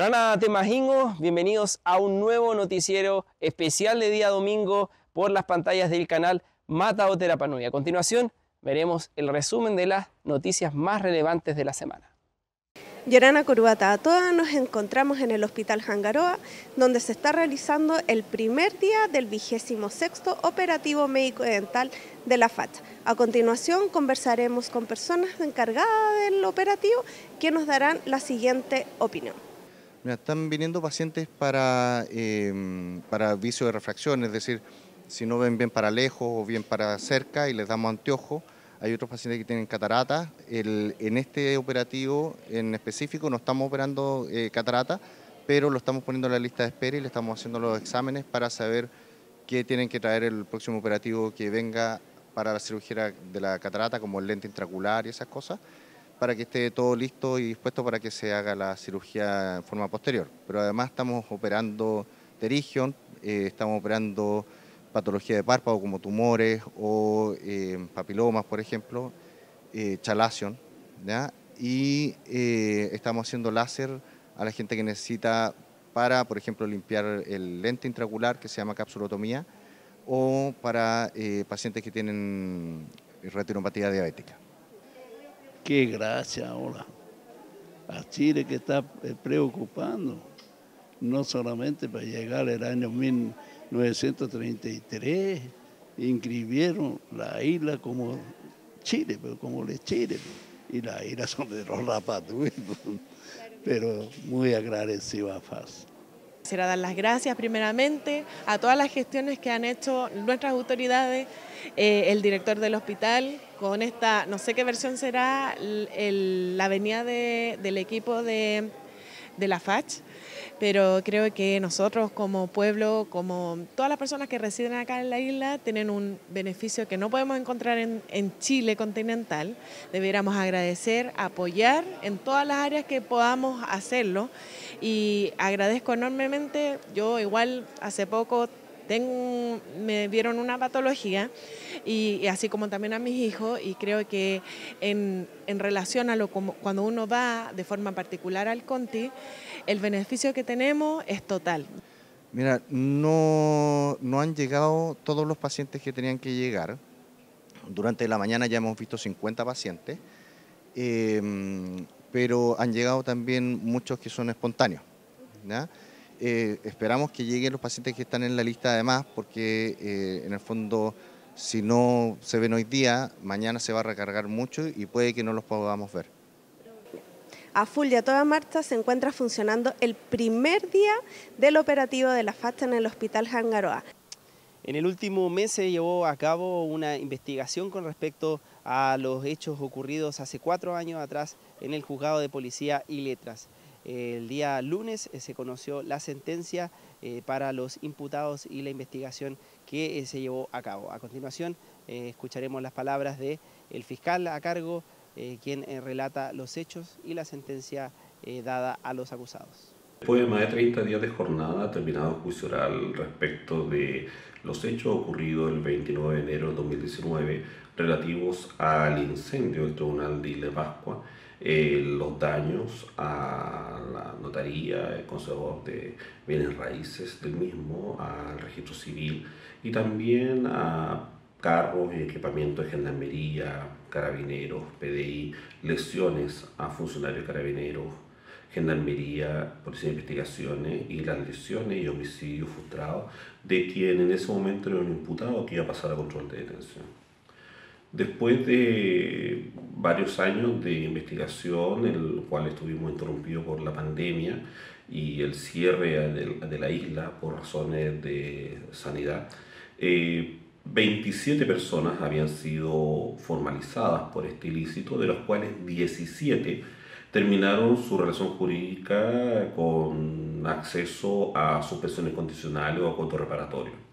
Yorana Temajingo, bienvenidos a un nuevo noticiero especial de día domingo por las pantallas del canal Mata Terapanui. A continuación veremos el resumen de las noticias más relevantes de la semana. Yorana Curubata, a todas nos encontramos en el Hospital Hangaroa, donde se está realizando el primer día del 26º operativo médico-dental de la FACH. A continuación conversaremos con personas encargadas del operativo que nos darán la siguiente opinión. Mira, están viniendo pacientes para vicio de refracción, es decir, si no ven bien para lejos o bien para cerca y les damos anteojos. Hay otros pacientes que tienen catarata. En este operativo en específico no estamos operando catarata, pero lo estamos poniendo en la lista de espera y le estamos haciendo los exámenes para saber qué tienen que traer el próximo operativo que venga para la cirugía de la catarata, como el lente intraocular y esas cosas, para que esté todo listo y dispuesto para que se haga la cirugía en forma posterior. Pero además estamos operando pterygium, estamos operando patología de párpado como tumores o papilomas, por ejemplo, chalación, ¿ya? Y estamos haciendo láser a la gente que necesita para, por ejemplo, limpiar el lente intraocular, que se llama capsulotomía, o para pacientes que tienen retinopatía diabética. Qué gracia ahora a Chile, que está preocupando, no solamente para llegar el año 1933, inscribieron la isla como Chile, pero como de Chile, y las islas son de los Rapanui, pero muy agradecido a FAS. Quisiera dar las gracias primeramente a todas las gestiones que han hecho nuestras autoridades, el director del hospital, con esta, no sé qué versión será, la venida del equipo de la FACH, pero creo que nosotros como pueblo, como todas las personas que residen acá en la isla, tienen un beneficio que no podemos encontrar en Chile continental. Debiéramos agradecer, apoyar en todas las áreas que podamos hacerlo, y agradezco enormemente. Yo igual hace poco me dieron una patología, y así como también a mis hijos, y creo que en relación a cuando uno va de forma particular al CONTI, el beneficio que tenemos es total. Mira, no han llegado todos los pacientes que tenían que llegar. Durante la mañana ya hemos visto 50 pacientes, pero han llegado también muchos que son espontáneos, ¿ya? Esperamos que lleguen los pacientes que están en la lista además, porque en el fondo, si no se ven hoy día, mañana se va a recargar mucho y puede que no los podamos ver. A full y a toda marcha se encuentra funcionando el primer día del operativo de la FACH en el Hospital Hangaroa. En el último mes se llevó a cabo una investigación con respecto a los hechos ocurridos hace 4 años atrás en el Juzgado de Policía y Letras. El día lunes se conoció la sentencia para los imputados y la investigación que se llevó a cabo. A continuación escucharemos las palabras del fiscal a cargo, quien relata los hechos y la sentencia dada a los acusados. Después de más de 30 días de jornada, ha terminado el juicio oral respecto de los hechos ocurridos el 29 de enero de 2019 relativos al incendio del Tribunal de Isla de Pascua, los daños a la notaría, el conservador de bienes raíces del mismo, al registro civil y también a carros y equipamiento de gendarmería, carabineros, PDI, lesiones a funcionarios carabineros, gendarmería, policía de investigaciones y las lesiones y homicidios frustrados de quien en ese momento era un imputado que iba a pasar a control de detención. Después de varios años de investigación, el cual estuvimos interrumpidos por la pandemia y el cierre de la isla por razones de sanidad, 27 personas habían sido formalizadas por este ilícito, de los cuales 17 terminaron su relación jurídica con acceso a suspensiones condicionales o a costo reparatorio.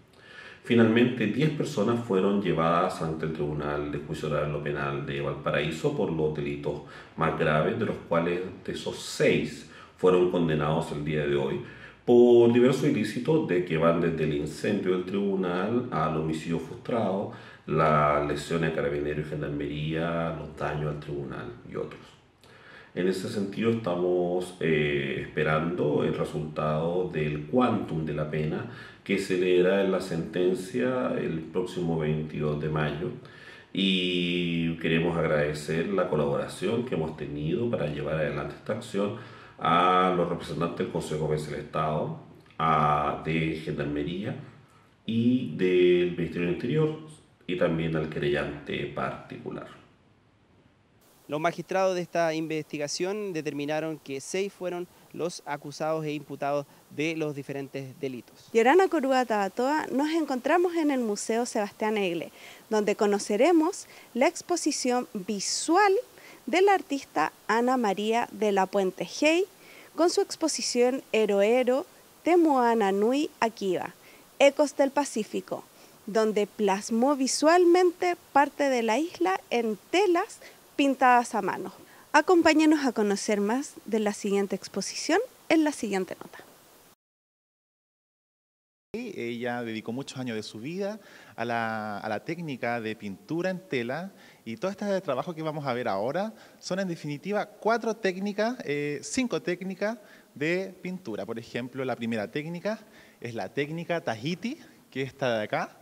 Finalmente, 10 personas fueron llevadas ante el Tribunal de Juicio Oral o Penal de Valparaíso por los delitos más graves, de los cuales de esos 6 fueron condenados el día de hoy por diversos ilícitos de que van desde el incendio del tribunal al homicidio frustrado, las lesiones a carabineros y gendarmería, los daños al tribunal y otros. En ese sentido estamos esperando el resultado del quantum de la pena que se leerá en la sentencia el próximo 22 de mayo. Y queremos agradecer la colaboración que hemos tenido para llevar adelante esta acción a los representantes del Consejo de del Estado, de Gendarmería y del Ministerio del Interior y también al querellante particular. Los magistrados de esta investigación determinaron que 6 fueron los acusados e imputados de los diferentes delitos. Yorana Corúa Tabatoa, nos encontramos en el Museo Sebastián Egle, donde conoceremos la exposición visual del artista Ana María de la Puente Hey, con su exposición Eroero Te Moana Nui Akiva, Ecos del Pacífico, donde plasmó visualmente parte de la isla en telas pintadas a mano. Acompáñenos a conocer más de la siguiente exposición en la siguiente nota. Ella dedicó muchos años de su vida a la técnica de pintura en tela, y todo este trabajo que vamos a ver ahora son en definitiva 5 técnicas de pintura. Por ejemplo, la primera técnica es la técnica Tahiti, que es esta de acá,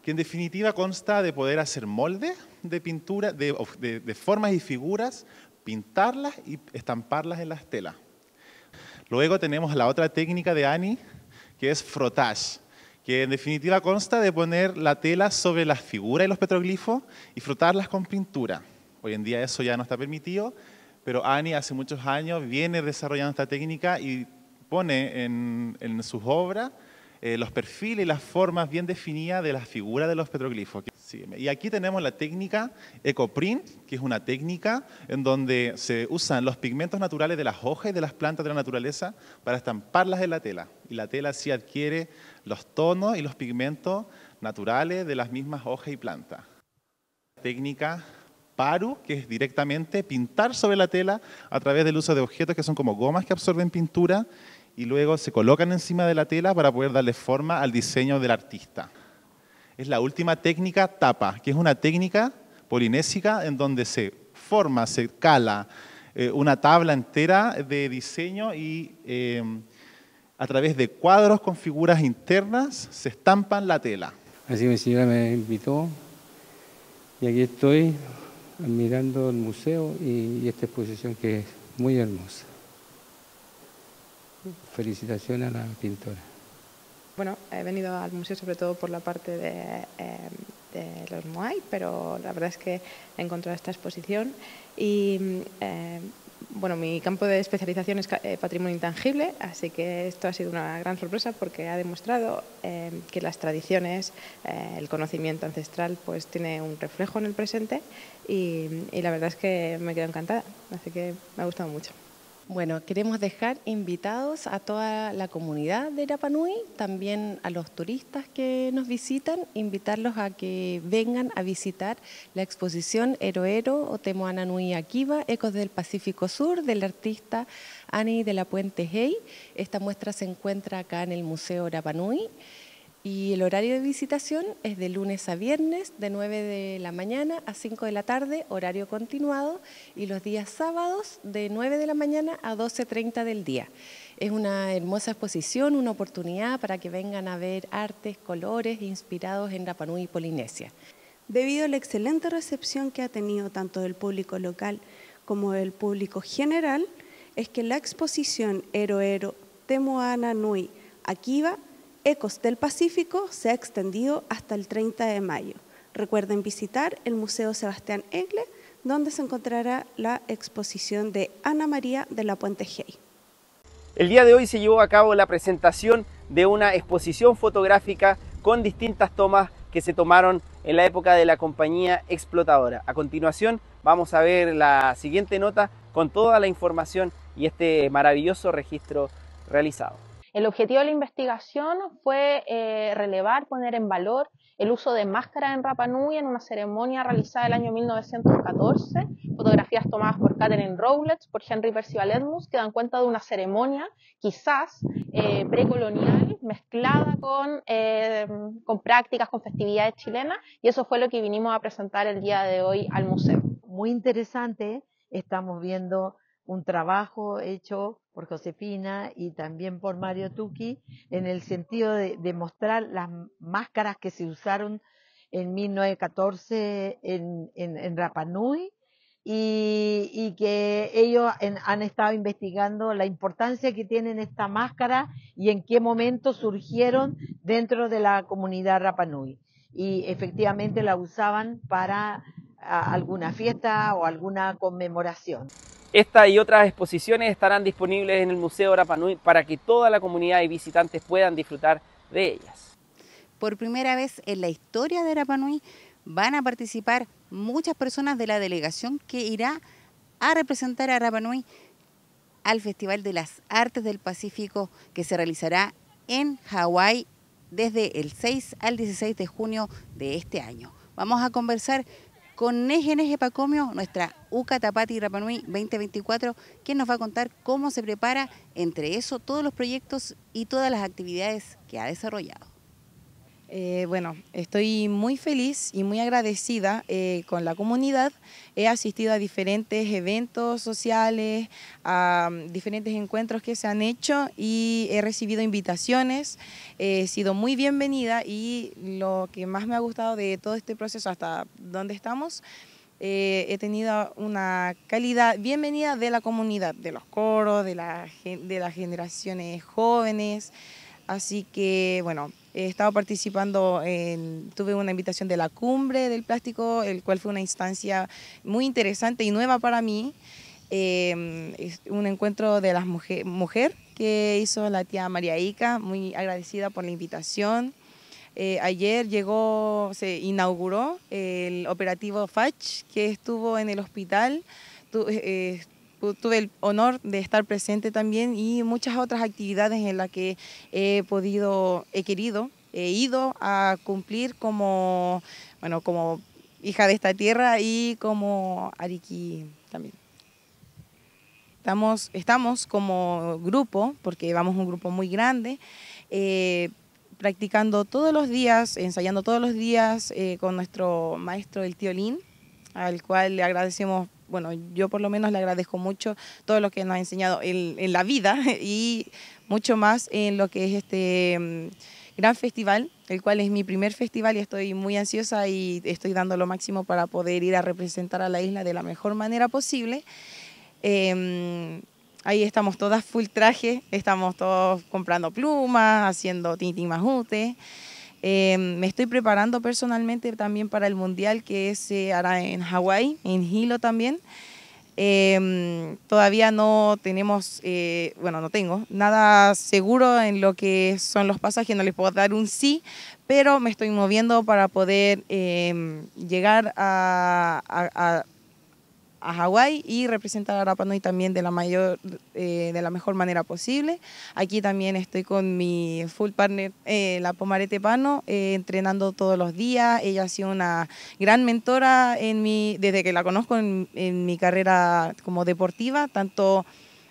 que en definitiva consta de poder hacer moldes de pintura, de formas y figuras, pintarlas y estamparlas en las telas. Luego tenemos la otra técnica de Annie, que es frottage, que en definitiva consta de poner la tela sobre las figuras y los petroglifos y frotarlas con pintura. Hoy en día eso ya no está permitido, pero Annie hace muchos años viene desarrollando esta técnica y pone en sus obras los perfiles y las formas bien definidas de las figuras de los petroglifos. Y aquí tenemos la técnica Ecoprint, que es una técnica en donde se usan los pigmentos naturales de las hojas y de las plantas de la naturaleza para estamparlas en la tela. Y la tela sí adquiere los tonos y los pigmentos naturales de las mismas hojas y plantas. Técnica Paru, que es directamente pintar sobre la tela a través del uso de objetos que son como gomas que absorben pintura y luego se colocan encima de la tela para poder darle forma al diseño del artista. Es la última técnica Tapa, que es una técnica polinésica en donde se forma, se cala una tabla entera de diseño y a través de cuadros con figuras internas se estampan la tela. Así mi señora me invitó y aquí estoy admirando el museo y esta exposición que es muy hermosa. Felicitaciones a la pintora. Bueno, he venido al museo sobre todo por la parte de los Moai, pero la verdad es que he encontrado esta exposición y bueno, mi campo de especialización es patrimonio intangible, así que esto ha sido una gran sorpresa porque ha demostrado que las tradiciones, el conocimiento ancestral, pues tiene un reflejo en el presente y la verdad es que me quedo encantada, así que me ha gustado mucho. Bueno, queremos dejar invitados a toda la comunidad de Rapa Nui, también a los turistas que nos visitan, invitarlos a que vengan a visitar la exposición Eroero o Te Moana Nui Akiva, Ecos del Pacífico Sur, del artista Annie de la Puente Hey. Esta muestra se encuentra acá en el Museo Rapa Nui. Y el horario de visitación es de lunes a viernes, de 9 de la mañana a 5 de la tarde, horario continuado, y los días sábados de 9 de la mañana a 12:30 del día. Es una hermosa exposición, una oportunidad para que vengan a ver artes, colores inspirados en Rapa Nui y Polinesia. Debido a la excelente recepción que ha tenido tanto del público local como del público general, es que la exposición Eroero Te Moana Nui Akiva, Ecos del Pacífico, se ha extendido hasta el 30 de mayo. Recuerden visitar el Museo Sebastián Egle, donde se encontrará la exposición de Ana María de la Puente Hey. El día de hoy se llevó a cabo la presentación de una exposición fotográfica con distintas tomas que se tomaron en la época de la compañía explotadora. A continuación vamos a ver la siguiente nota con toda la información y este maravilloso registro realizado. El objetivo de la investigación fue relevar, poner en valor el uso de máscara en Rapa Nui en una ceremonia realizada el año 1914, fotografías tomadas por Catherine Rowletts, por Henry Percival Edmunds, que dan cuenta de una ceremonia quizás precolonial, mezclada con prácticas, con festividades chilenas, y eso fue lo que vinimos a presentar el día de hoy al museo. Muy interesante, estamos viendo un trabajo hecho por Josefina y también por Mario Tucci en el sentido de mostrar las máscaras que se usaron en 1914 en Rapa Nui y que ellos han estado investigando la importancia que tienen esta máscara y en qué momento surgieron dentro de la comunidad Rapa Nui. Y efectivamente la usaban para alguna fiesta o alguna conmemoración. Esta y otras exposiciones estarán disponibles en el Museo Rapa Nui para que toda la comunidad y visitantes puedan disfrutar de ellas. Por primera vez en la historia de Rapa Nui van a participar muchas personas de la delegación que irá a representar a Rapa Nui al Festival de las Artes del Pacífico que se realizará en Hawái desde el 6 al 16 de junio de este año. Vamos a conversar con Neje Pacomio, nuestra UCA Tapati Rapa Nui 2024, que nos va a contar cómo se prepara, entre eso, todos los proyectos y todas las actividades que ha desarrollado. Bueno, estoy muy feliz y muy agradecida con la comunidad. He asistido a diferentes eventos sociales, a diferentes encuentros que se han hecho y he recibido invitaciones. He sido muy bienvenida y lo que más me ha gustado de todo este proceso hasta donde estamos, he tenido una calidad bienvenida de la comunidad, de los coros, de las generaciones jóvenes. Así que, bueno, he estado participando, tuve una invitación de la Cumbre del Plástico, el cual fue una instancia muy interesante y nueva para mí. Es un encuentro de las mujeres que hizo la tía María Ica, muy agradecida por la invitación. Ayer se inauguró el operativo FACH que estuvo en el hospital. Tuve el honor de estar presente también y muchas otras actividades en las que he ido a cumplir como hija de esta tierra y como ariqui también. Estamos como grupo, porque vamos un grupo muy grande, practicando todos los días, ensayando todos los días con nuestro maestro, el tío Lin, al cual le agradecemos. Bueno, yo por lo menos le agradezco mucho todo lo que nos ha enseñado en la vida y mucho más en lo que es este gran festival, el cual es mi primer festival y estoy muy ansiosa y estoy dando lo máximo para poder ir a representar a la isla de la mejor manera posible. Ahí estamos todas full traje, estamos todos comprando plumas, haciendo tintín majute. Me estoy preparando personalmente también para el mundial que se hará en Hawái, en Hilo también. Todavía no tenemos, no tengo nada seguro en lo que son los pasajes, no les puedo dar un sí, pero me estoy moviendo para poder llegar a Hawái y representar a Rapa Nui también de la mejor manera posible. Aquí también estoy con mi full partner, la Pomarete Pano, entrenando todos los días. Ella ha sido una gran mentora desde que la conozco en mi carrera como deportiva, tanto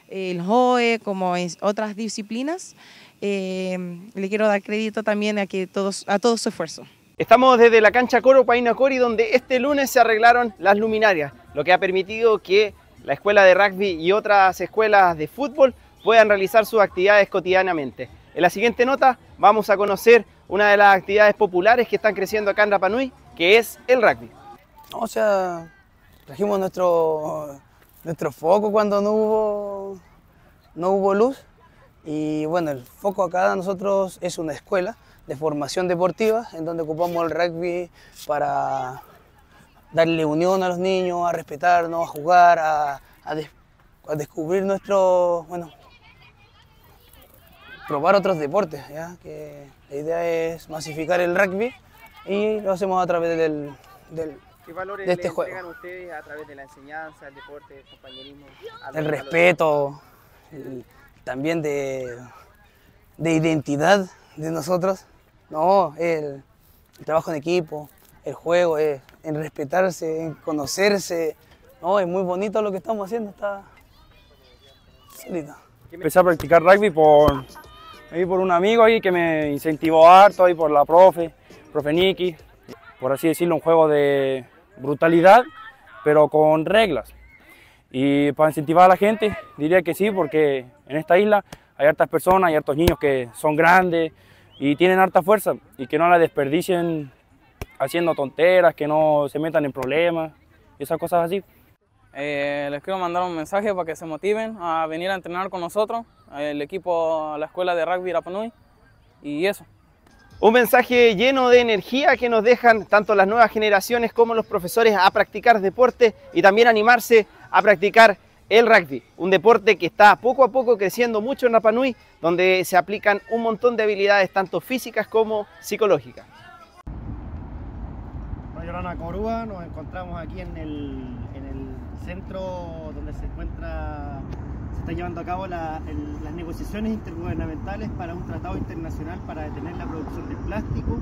el JOE como en otras disciplinas. Le quiero dar crédito también a todo su esfuerzo. Estamos desde la cancha Coro Paina Cori, donde este lunes se arreglaron las luminarias, lo que ha permitido que la escuela de rugby y otras escuelas de fútbol puedan realizar sus actividades cotidianamente. En la siguiente nota vamos a conocer una de las actividades populares que están creciendo acá en Rapa Nui, que es el rugby. O sea, trajimos nuestro foco cuando no hubo luz y bueno, el foco acá de nosotros es una escuela de formación deportiva, en donde ocupamos el rugby para darle unión a los niños, a respetarnos, a jugar, a descubrir probar otros deportes, ¿ya? Que la idea es masificar el rugby y lo hacemos a través ¿Qué valores de este le juego. entregan ustedes a través de la enseñanza, el deporte, el compañerismo? El respeto, también de identidad de nosotros. No, el trabajo en equipo, el juego, en respetarse, en conocerse. No, es muy bonito lo que estamos haciendo, está solito. Empecé a practicar rugby por un amigo ahí que me incentivó harto, ahí por la profe Niki, por así decirlo, un juego de brutalidad, pero con reglas. Y para incentivar a la gente, diría que sí, porque en esta isla hay hartas personas, hay hartos niños que son grandes y tienen harta fuerza, y que no la desperdicien haciendo tonteras, que no se metan en problemas y esas cosas así. Les quiero mandar un mensaje para que se motiven a venir a entrenar con nosotros, el equipo, la escuela de rugby Rapa Nui, y eso. Un mensaje lleno de energía que nos dejan tanto las nuevas generaciones como los profesores a practicar deporte y también animarse a practicar el rugby, un deporte que está poco a poco creciendo mucho en Rapa Nui, donde se aplican un montón de habilidades tanto físicas como psicológicas. Yorana Corúa, nos encontramos aquí en el centro donde se está llevando a cabo las negociaciones intergubernamentales para un tratado internacional para detener la producción de plástico.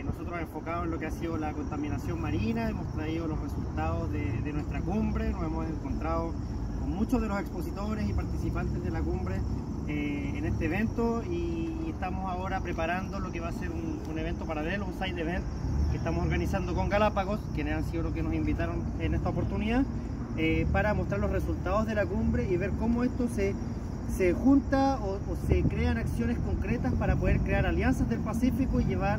Nosotros enfocados en lo que ha sido la contaminación marina, hemos traído los resultados de nuestra cumbre, nos hemos encontrado con muchos de los expositores y participantes de la cumbre en este evento, y estamos ahora preparando lo que va a ser un evento paralelo, un side event que estamos organizando con Galápagos, quienes han sido los que nos invitaron en esta oportunidad, para mostrar los resultados de la cumbre y ver cómo esto se junta o se crean acciones concretas para poder crear alianzas del Pacífico y llevar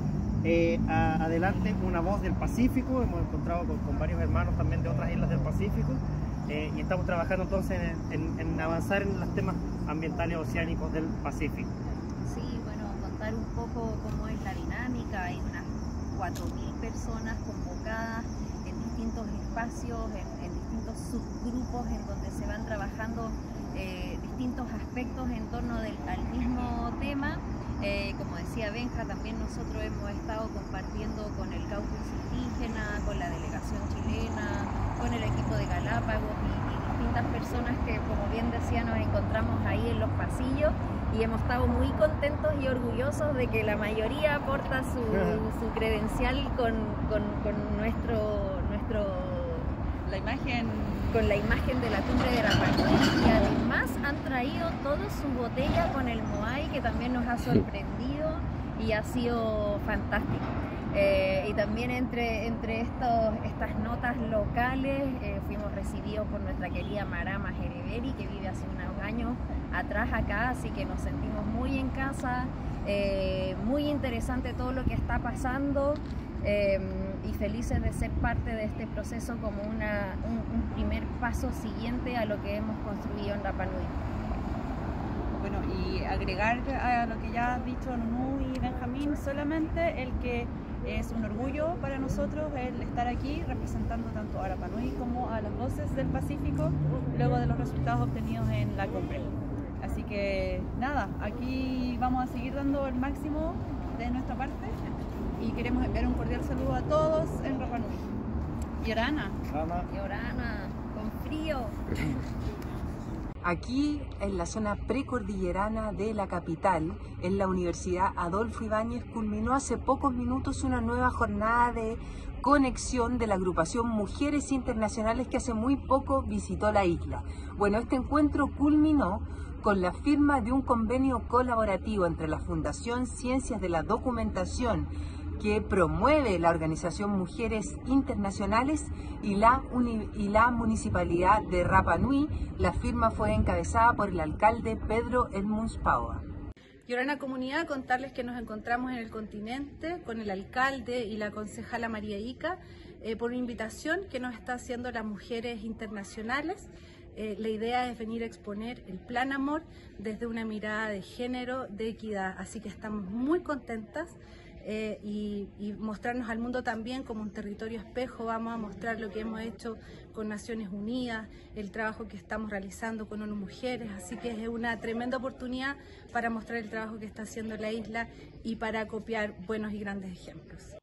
adelante una voz del Pacífico. Hemos encontrado con varios hermanos también de otras islas del Pacífico, y estamos trabajando entonces en avanzar en los temas ambientales oceánicos del Pacífico. Sí, bueno, contar un poco cómo es la dinámica. Hay unas 4.000 personas convocadas en distintos espacios, en distintos subgrupos en donde se van trabajando distintos aspectos en torno al mismo tema. Como decía Benja, también nosotros hemos estado compartiendo con el caucus indígena, con la delegación chilena, con el equipo de Galápagos y distintas personas que, como bien decía, nos encontramos ahí en los pasillos, y hemos estado muy contentos y orgullosos de que la mayoría aporta su credencial con la imagen de la cumbre de Rapa Nui, y además han traído todos su botella con el Moai, que también nos ha sorprendido y ha sido fantástico. Y también entre estas notas locales fuimos recibidos por nuestra querida Marama Jereberi, que vive hace unos años atrás acá, así que nos sentimos muy en casa, muy interesante todo lo que está pasando, y felices de ser parte de este proceso como un primer paso siguiente a lo que hemos construido en Rapa Nui. Bueno, y agregar a lo que ya han dicho Nunu y Benjamín, solamente el que es un orgullo para nosotros el estar aquí representando tanto a Rapa Nui como a las voces del Pacífico luego de los resultados obtenidos en la cumbre. Así que nada, aquí vamos a seguir dando el máximo de nuestra parte y queremos enviar un cordial saludo a todos en Rapa Nui. Yorana. Yorana, con frío. Aquí, en la zona precordillerana de la capital, en la Universidad Adolfo Ibáñez, culminó hace pocos minutos una nueva jornada de conexión de la agrupación Mujeres Internacionales que hace muy poco visitó la isla. Bueno, este encuentro culminó con la firma de un convenio colaborativo entre la Fundación Ciencias de la Documentación, que promueve la organización Mujeres Internacionales, y la Municipalidad de Rapa Nui. La firma fue encabezada por el alcalde Pedro Edmunds Paua. Yorana Comunidad, contarles que nos encontramos en el continente con el alcalde y la concejala María Ica por una invitación que nos está haciendo las Mujeres Internacionales. La idea es venir a exponer el Plan Amor desde una mirada de género, de equidad, así que estamos muy contentas. Y mostrarnos al mundo también como un territorio espejo. Vamos a mostrar lo que hemos hecho con Naciones Unidas, el trabajo que estamos realizando con ONU Mujeres, así que es una tremenda oportunidad para mostrar el trabajo que está haciendo la isla y para copiar buenos y grandes ejemplos.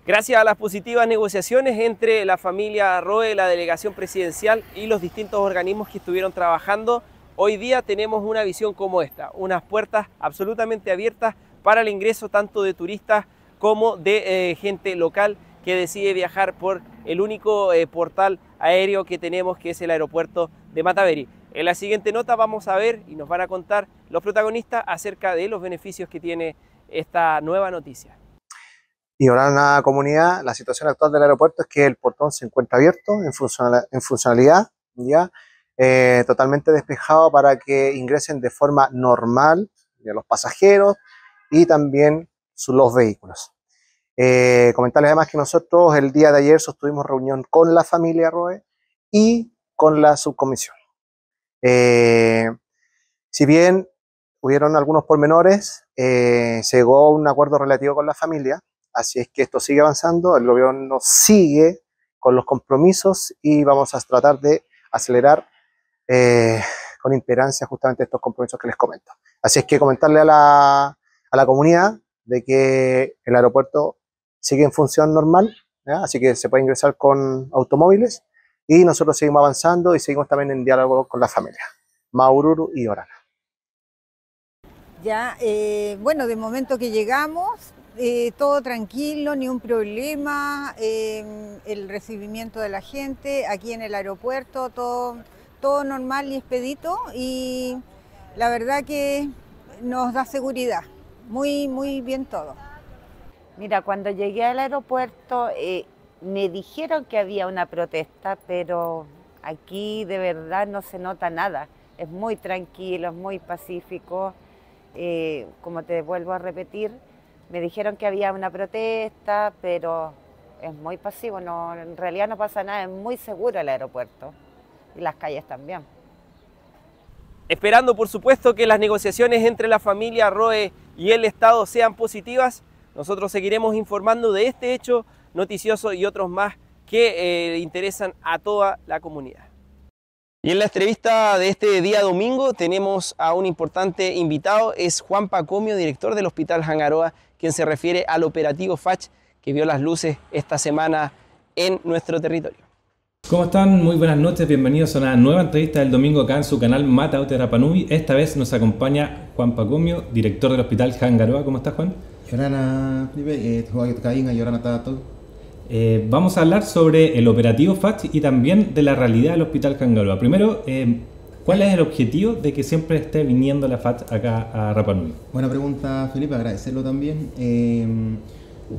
Gracias a las positivas negociaciones entre la familia Roe, la delegación presidencial y los distintos organismos que estuvieron trabajando, hoy día tenemos una visión como esta, unas puertas absolutamente abiertas para el ingreso tanto de turistas como de gente local que decide viajar por el único portal aéreo que tenemos, que es el aeropuerto de Mataveri. En la siguiente nota vamos a ver y nos van a contar los protagonistas acerca de los beneficios que tiene esta nueva noticia. Y ahora en la comunidad, la situación actual del aeropuerto es que el portón se encuentra abierto en funcionalidad, ¿ya? Totalmente despejado para que ingresen de forma normal los pasajeros y también los vehículos. Comentarles además que nosotros el día de ayer sostuvimos reunión con la familia Roe y con la subcomisión. Si bien hubieron algunos pormenores, se llegó a un acuerdo relativo con la familia, así es que esto sigue avanzando, el gobierno sigue con los compromisos y vamos a tratar de acelerar con imperancia justamente estos compromisos que les comento. Así es que comentarle a la comunidad de que el aeropuerto sigue en función normal, ¿ya? Así que se puede ingresar con automóviles y nosotros seguimos avanzando y seguimos también en diálogo con la familia, Maururu y Orana. Ya, bueno, de momento que llegamos, todo tranquilo, ni un problema, el recibimiento de la gente aquí en el aeropuerto, todo normal y expedito, y la verdad que nos da seguridad, muy bien todo. Mira, cuando llegué al aeropuerto me dijeron que había una protesta, pero aquí de verdad no se nota nada, es muy tranquilo, es muy pacífico. Como te vuelvo a repetir, me dijeron que había una protesta, pero es muy pasivo, no, en realidad no pasa nada, es muy seguro el aeropuerto y las calles también. Esperando, por supuesto, que las negociaciones entre la familia Roe y el Estado sean positivas, nosotros seguiremos informando de este hecho noticioso y otros más que interesan a toda la comunidad. Y en la entrevista de este día domingo tenemos a un importante invitado, es Juan Pacomio, director del Hospital Hangaroa, quien se refiere al operativo FACH que vio las luces esta semana en nuestro territorio. ¿Cómo están? Muy buenas noches, bienvenidos a una nueva entrevista del domingo acá en su canal Mataute Rapa Nui. Esta vez nos acompaña Juan Pacomio, director del Hospital Hangaroa. ¿Cómo estás, Juan? Vamos a hablar sobre el operativo FACH y también de la realidad del Hospital Hangaroa. Primero, ¿cuál es el objetivo de que siempre esté viniendo la FACH acá a Rapa Nui? Buena pregunta, Felipe, agradecerlo también.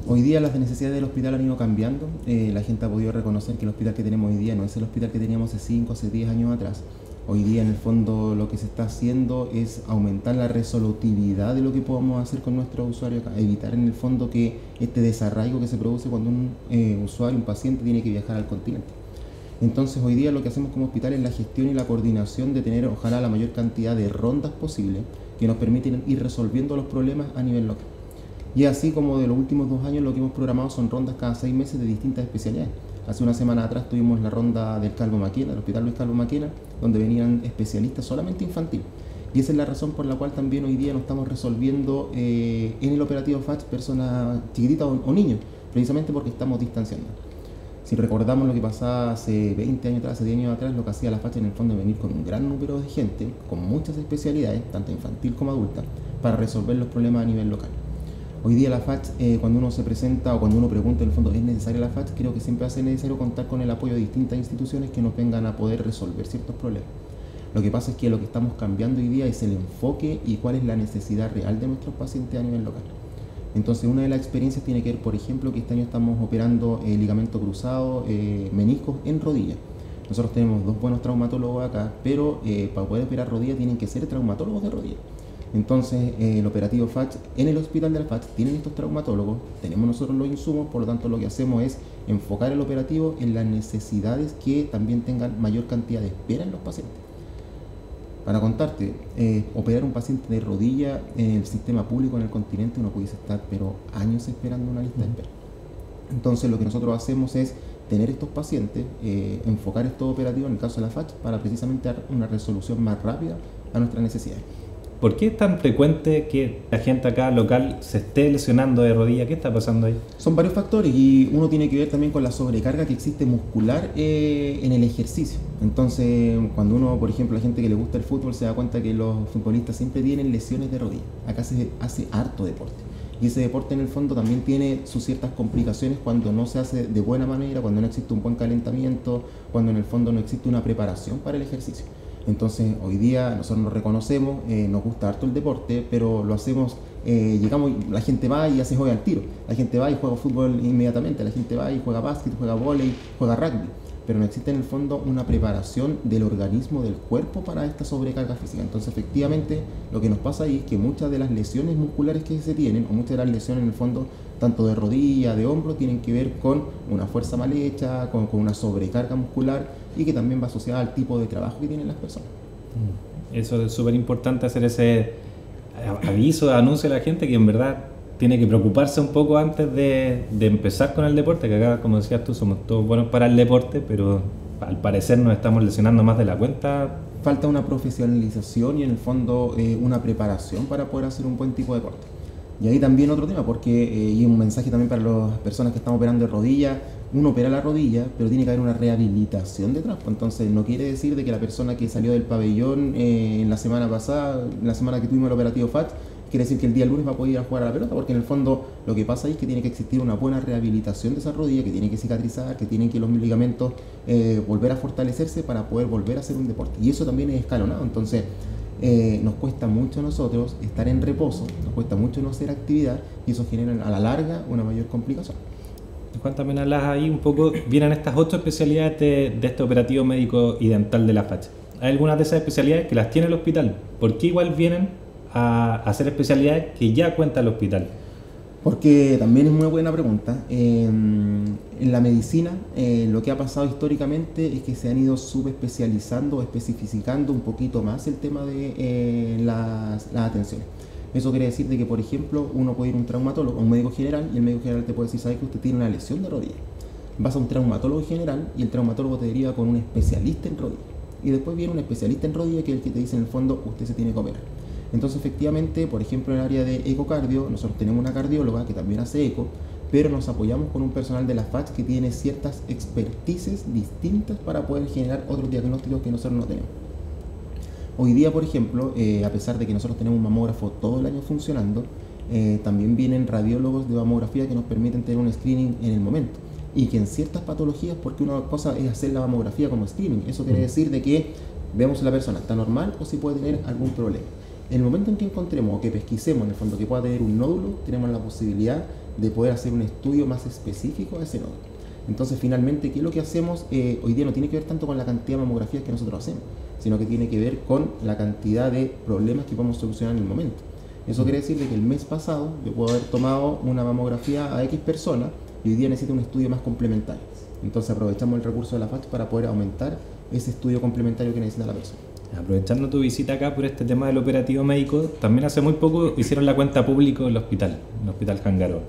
Hoy día las necesidades del hospital han ido cambiando. La gente ha podido reconocer que el hospital que tenemos hoy día no es el hospital que teníamos hace 5 o hace 10 años atrás. Hoy día, en el fondo, lo que se está haciendo es aumentar la resolutividad de lo que podamos hacer con nuestros usuarios acá. Evitar, en el fondo, que este desarraigo que se produce cuando un usuario, un paciente, tiene que viajar al continente. Entonces, hoy día lo que hacemos como hospital es la gestión y la coordinación de tener, ojalá, la mayor cantidad de rondas posible que nos permiten ir resolviendo los problemas a nivel local. Y así como de los últimos 2 años, lo que hemos programado son rondas cada 6 meses de distintas especialidades. Hace una semana atrás tuvimos la ronda del Calvo Maquena, del Hospital Luis Calvo Maquena, donde venían especialistas solamente infantil. Y esa es la razón por la cual también hoy día nos estamos resolviendo en el operativo FACH personas chiquititas o niños, precisamente porque estamos distanciando. Si recordamos lo que pasaba hace 20 años atrás, hace 10 años atrás, lo que hacía la FACH en el fondo es venir con un gran número de gente, con muchas especialidades, tanto infantil como adulta, para resolver los problemas a nivel local. Hoy día la FACH, cuando uno se presenta o cuando uno pregunta en el fondo ¿es necesaria la FACH? Creo que siempre va a ser necesario contar con el apoyo de distintas instituciones que nos vengan a poder resolver ciertos problemas. Lo que pasa es que lo que estamos cambiando hoy día es el enfoque y cuál es la necesidad real de nuestros pacientes a nivel local. Entonces, una de las experiencias tiene que ver, por ejemplo, que este año estamos operando ligamento cruzado, meniscos en rodilla. Nosotros tenemos 2 buenos traumatólogos acá, pero para poder operar rodilla tienen que ser traumatólogos de rodilla. Entonces, el operativo FACH, en el hospital de la FACH tienen estos traumatólogos, tenemos nosotros los insumos, por lo tanto lo que hacemos es enfocar el operativo en las necesidades que también tengan mayor cantidad de espera en los pacientes. Para contarte, operar un paciente de rodilla en el sistema público en el continente uno pudiese estar pero años esperando una lista de espera. Entonces lo que nosotros hacemos es tener estos pacientes, enfocar estos operativos en el caso de la FACH para precisamente dar una resolución más rápida a nuestras necesidades. ¿Por qué es tan frecuente que la gente acá local se esté lesionando de rodilla? ¿Qué está pasando ahí? Son varios factores y uno tiene que ver también con la sobrecarga que existe muscular en el ejercicio. Entonces, cuando uno, por ejemplo, la gente que le gusta el fútbol se da cuenta que los futbolistas siempre tienen lesiones de rodilla. Acá se hace harto deporte. Y ese deporte en el fondo también tiene sus ciertas complicaciones cuando no se hace de buena manera, cuando no existe un buen calentamiento, cuando en el fondo no existe una preparación para el ejercicio. Entonces, hoy día nosotros nos reconocemos, nos gusta harto el deporte, pero lo hacemos, llegamos, la gente va y hace juega al tiro, la gente va y juega fútbol inmediatamente, la gente va y juega básquet, juega vóley, juega rugby, pero no existe en el fondo una preparación del organismo, del cuerpo para esta sobrecarga física. Entonces efectivamente lo que nos pasa ahí es que muchas de las lesiones musculares que se tienen, o muchas de las lesiones en el fondo, tanto de rodilla, de hombro, tienen que ver con una fuerza mal hecha, con una sobrecarga muscular, y que también va asociada al tipo de trabajo que tienen las personas. Eso es súper importante, hacer ese aviso, anuncio a la gente que en verdad tiene que preocuparse un poco antes de empezar con el deporte, que acá, como decías tú, somos todos buenos para el deporte, pero al parecer nos estamos lesionando más de la cuenta. Falta una profesionalización y en el fondo una preparación para poder hacer un buen tipo de deporte. Y ahí también otro tema, porque, y un mensaje también para las personas que están operando de rodilla: uno opera la rodilla, pero tiene que haber una rehabilitación detrás. Entonces no quiere decir de que la persona que salió del pabellón en la semana pasada, la semana que tuvimos el operativo FAT, quiere decir que el día lunes va a poder ir a jugar a la pelota, porque en el fondo lo que pasa ahí es que tiene que existir una buena rehabilitación de esa rodilla, que tiene que cicatrizar, que tienen que los ligamentos volver a fortalecerse para poder volver a hacer un deporte. Y eso también es escalonado. Entonces nos cuesta mucho a nosotros estar en reposo, nos cuesta mucho no hacer actividad, y eso genera a la larga una mayor complicación. Juan, también hablas ahí un poco, vienen estas 8 especialidades de este operativo médico y dental de la FACH. Hay algunas de esas especialidades que las tiene el hospital. ¿Por qué igual vienen a hacer especialidades que ya cuenta el hospital? Porque también es muy buena pregunta. En la medicina lo que ha pasado históricamente es que se han ido subespecializando o especificando un poquito más el tema de las atenciones. Eso quiere decir de que, por ejemplo, uno puede ir a un traumatólogo, a un médico general, y el médico general te puede decir: ¿sabe que usted tiene una lesión de rodilla? Vas a un traumatólogo general y el traumatólogo te deriva con un especialista en rodilla. Y después viene un especialista en rodilla, que es el que te dice en el fondo: usted se tiene que operar. Entonces efectivamente, por ejemplo, en el área de ecocardio, nosotros tenemos una cardióloga que también hace eco, pero nos apoyamos con un personal de la FACH que tiene ciertas expertices distintas para poder generar otros diagnósticos que nosotros no tenemos. Hoy día, por ejemplo, a pesar de que nosotros tenemos un mamógrafo todo el año funcionando, también vienen radiólogos de mamografía que nos permiten tener un screening en el momento. Y que en ciertas patologías, porque una cosa es hacer la mamografía como screening, eso quiere decir de que vemos si la persona está normal o si puede tener algún problema. En el momento en que encontremos o que pesquisemos en el fondo que pueda tener un nódulo, tenemos la posibilidad de poder hacer un estudio más específico a ese nódulo. Entonces, finalmente, ¿qué es lo que hacemos? Hoy día no tiene que ver tanto con la cantidad de mamografías que nosotros hacemos, sino que tiene que ver con la cantidad de problemas que podemos solucionar en el momento. Eso quiere decir que el mes pasado yo puedo haber tomado una mamografía a X persona y hoy día necesito un estudio más complementario. Entonces aprovechamos el recurso de la FACH para poder aumentar ese estudio complementario que necesita la persona. Aprovechando tu visita acá por este tema del operativo médico, también hace muy poco hicieron la cuenta pública del hospital, el Hospital Jangaroa.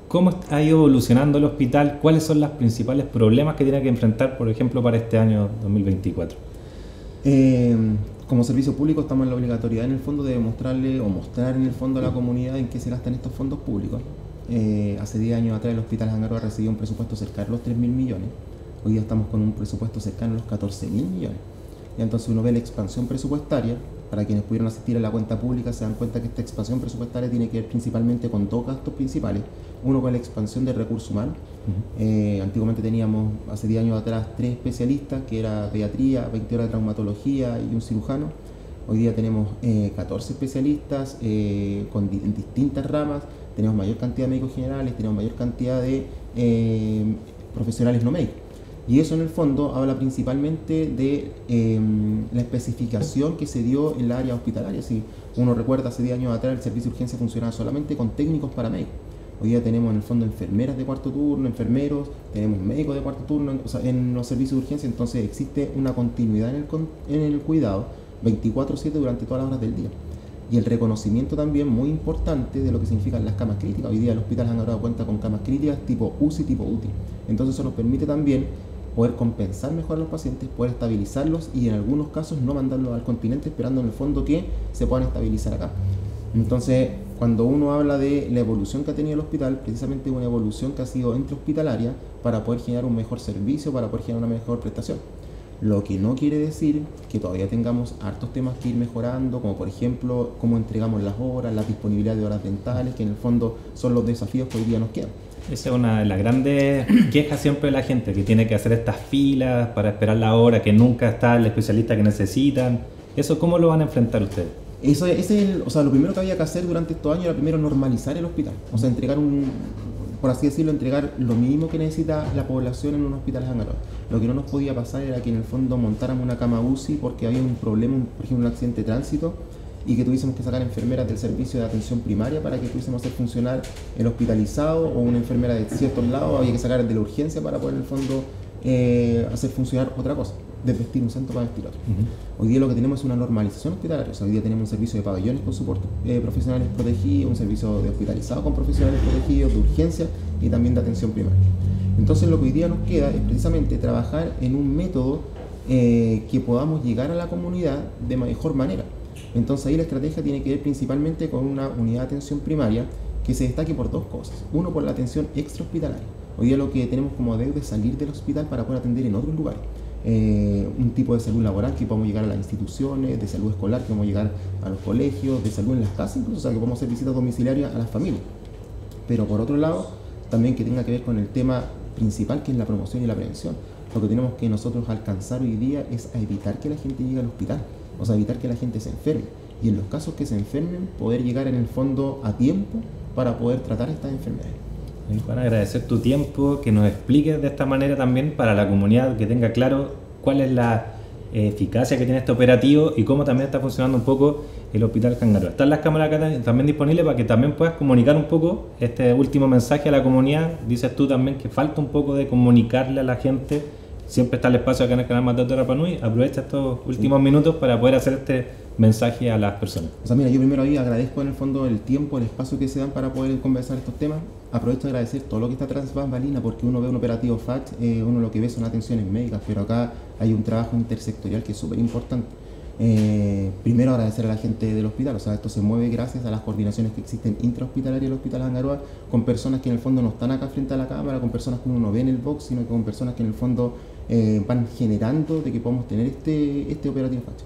¿Cómo ha ido evolucionando el hospital? ¿Cuáles son los principales problemas que tiene que enfrentar, por ejemplo, para este año 2024? Como servicio público estamos en la obligatoriedad en el fondo de demostrarle o mostrar en el fondo a la comunidad en qué se gastan estos fondos públicos. Hace 10 años atrás el Hospital Jangaroa recibió un presupuesto cercano a los 3.000 millones. Hoy día estamos con un presupuesto cercano a los 14.000 millones. Y entonces uno ve la expansión presupuestaria. Para quienes pudieron asistir a la cuenta pública se dan cuenta que esta expansión presupuestaria tiene que ver principalmente con 2 gastos principales. Uno con la expansión de recursos humanos. Antiguamente teníamos, hace 10 años atrás, 3 especialistas, que era pediatría, 20 horas de traumatología y un cirujano. Hoy día tenemos 14 especialistas en distintas ramas. Tenemos mayor cantidad de médicos generales, tenemos mayor cantidad de profesionales no médicos. Y eso en el fondo habla principalmente de la especificación que se dio en la área hospitalaria. Si uno recuerda, hace 10 años atrás el servicio de urgencia funcionaba solamente con técnicos paramédicos. Hoy día tenemos en el fondo enfermeras de cuarto turno, enfermeros, tenemos médicos de cuarto turno en los servicios de urgencia. Entonces existe una continuidad en el cuidado 24/7 durante todas las horas del día. Y el reconocimiento también muy importante de lo que significan las camas críticas. Hoy día el Hospital Jangaroa cuenta con camas críticas tipo UCI, tipo UTI. Entonces eso nos permite también poder compensar mejor a los pacientes, poder estabilizarlos y en algunos casos no mandarlos al continente, esperando en el fondo que se puedan estabilizar acá. Entonces, cuando uno habla de la evolución que ha tenido el hospital, precisamente una evolución que ha sido intrahospitalaria para poder generar un mejor servicio, para poder generar una mejor prestación. Lo que no quiere decir que todavía tengamos hartos temas que ir mejorando, como por ejemplo cómo entregamos las horas, la disponibilidad de horas dentales, que en el fondo son los desafíos que hoy día nos quedan. Esa es una de las grandes quejas siempre de la gente, que tiene que hacer estas filas para esperar la hora, que nunca está el especialista que necesitan. ¿Eso cómo lo van a enfrentar ustedes? Eso es lo primero que había que hacer durante estos años era primero normalizar el hospital, o sea, entregar por así decirlo, entregar lo mínimo que necesita la población en un hospital Hangaroa. Lo que no nos podía pasar era que en el fondo montáramos una cama UCI porque había un problema, por ejemplo un accidente de tránsito, y que tuviésemos que sacar enfermeras del servicio de atención primaria para que pudiésemos hacer funcionar el hospitalizado, o una enfermera de ciertos lados había que sacar de la urgencia para poder en el fondo hacer funcionar otra cosa, desvestir un centro para vestir otro. Hoy día lo que tenemos es una normalización hospitalaria. O sea, hoy día tenemos un servicio de pabellones con soporte profesionales protegidos, un servicio de hospitalizado con profesionales protegidos, de urgencia y también de atención primaria. Entonces lo que hoy día nos queda es precisamente trabajar en un método que podamos llegar a la comunidad de mejor manera. Entonces ahí la estrategia tiene que ver principalmente con una unidad de atención primaria que se destaque por dos cosas. Uno, por la atención extrahospitalaria. Hoy día lo que tenemos como deuda es salir del hospital para poder atender en otros lugares. Un tipo de salud laboral que podamos llegar a las instituciones, de salud escolar que podamos llegar a los colegios, de salud en las casas incluso, o sea que podamos hacer visitas domiciliarias a las familias. Pero por otro lado, también que tenga que ver con el tema principal, que es la promoción y la prevención. Lo que tenemos que nosotros alcanzar hoy día es a evitar que la gente llegue al hospital, o sea, evitar que la gente se enferme. Y en los casos que se enfermen, poder llegar en el fondo a tiempo para poder tratar estas enfermedades. Juan, agradecer tu tiempo, que nos expliques de esta manera también para la comunidad, que tenga claro cuál es la eficacia que tiene este operativo y cómo también está funcionando un poco el Hospital Hangaroa. Están las cámaras acá también disponibles para que también puedas comunicar un poco este último mensaje a la comunidad. Dices tú también que falta un poco de comunicarle a la gente. Siempre está el espacio acá en el canal Matauta de Rapa Nui. Aprovecha estos últimos minutos para poder hacer este mensaje a las personas. O sea, mira, yo primero ahí agradezco en el fondo el tiempo, el espacio que se dan para poder conversar estos temas. Aprovecho de agradecer todo lo que está tras bambalinas, porque uno ve un operativo FACH, uno lo que ve son atenciones médicas, pero acá hay un trabajo intersectorial que es súper importante. Primero agradecer a la gente del hospital, o sea, esto se mueve gracias a las coordinaciones que existen intrahospitalarias en el Hospital Hangaroa, con personas que en el fondo no están acá frente a la cámara, con personas que uno no ve en el box, sino que con personas que en el fondo van generando de que podamos tener este operativo FACH.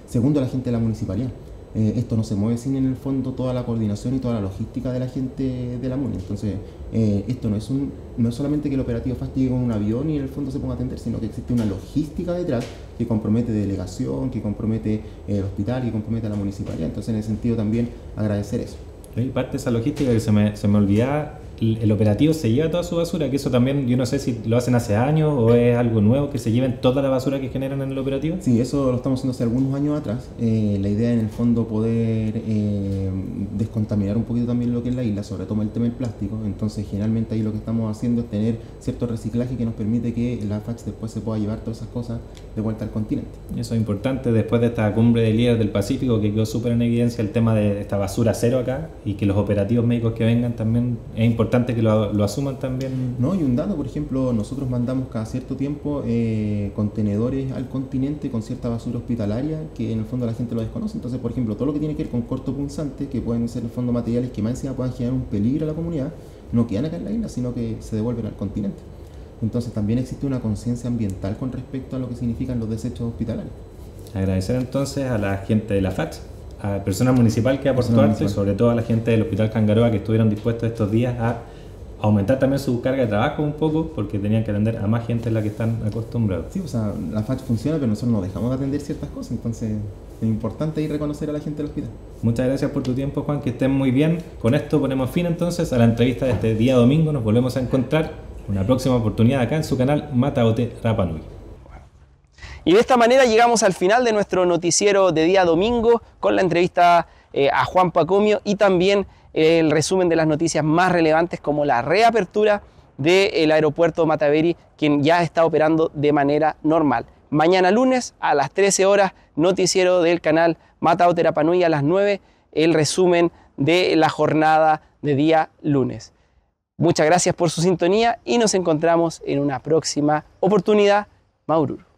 Segundo, la gente de la municipalidad. Esto no se mueve sin en el fondo toda la coordinación y toda la logística de la gente de la MUNI. Entonces, esto no es solamente que el operativo FACH llegue con un avión y en el fondo se ponga a atender, sino que existe una logística detrás que compromete delegación, que compromete el hospital, que compromete a la municipalidad. Entonces, en ese sentido también agradecer eso. Y parte de esa logística que se me olvidaba, el operativo se lleva toda su basura, que eso también yo no sé si lo hacen hace años o es algo nuevo, que se lleven toda la basura que generan en el operativo. Sí, eso lo estamos haciendo hace algunos años atrás. La idea en el fondo poder descontaminar un poquito también lo que es la isla, sobre todo el tema del plástico. Entonces generalmente ahí lo que estamos haciendo es tener cierto reciclaje que nos permite que la FACH después se pueda llevar todas esas cosas de vuelta al continente. Eso es importante después de esta cumbre de líderes del Pacífico, que quedó súper en evidencia el tema de esta basura cero acá, y que los operativos médicos que vengan también es importante que lo asuman también. No, y un dato, por ejemplo, nosotros mandamos cada cierto tiempo contenedores al continente con cierta basura hospitalaria que en el fondo la gente lo desconoce. Entonces, por ejemplo, todo lo que tiene que ver con cortopunzantes, que pueden ser en el fondo materiales que más encima puedan generar un peligro a la comunidad, no quedan acá en la isla, sino que se devuelven al continente. Entonces también existe una conciencia ambiental con respecto a lo que significan los desechos hospitalarios. Agradecer entonces a la gente de la FACH, a la persona municipal que aportó arte, y sobre todo a la gente del Hospital Hangaroa que estuvieron dispuestos estos días a aumentar también su carga de trabajo un poco, porque tenían que atender a más gente de la que están acostumbrados. Sí, o sea, la FACH funciona, pero nosotros no dejamos de atender ciertas cosas, entonces es importante ahí reconocer a la gente del hospital. Muchas gracias por tu tiempo, Juan, que estén muy bien. Con esto ponemos fin entonces a la entrevista de este día domingo. Nos volvemos a encontrar una próxima oportunidad acá en su canal Matauta de Rapa Nui. Y de esta manera llegamos al final de nuestro noticiero de día domingo con la entrevista a Juan Pacomio y también el resumen de las noticias más relevantes como la reapertura del aeropuerto Mataveri, quien ya está operando de manera normal. Mañana lunes a las 13 horas, noticiero del canal Matauta de Rapa Nui, a las 9, el resumen de la jornada de día lunes. Muchas gracias por su sintonía y nos encontramos en una próxima oportunidad. Maurur.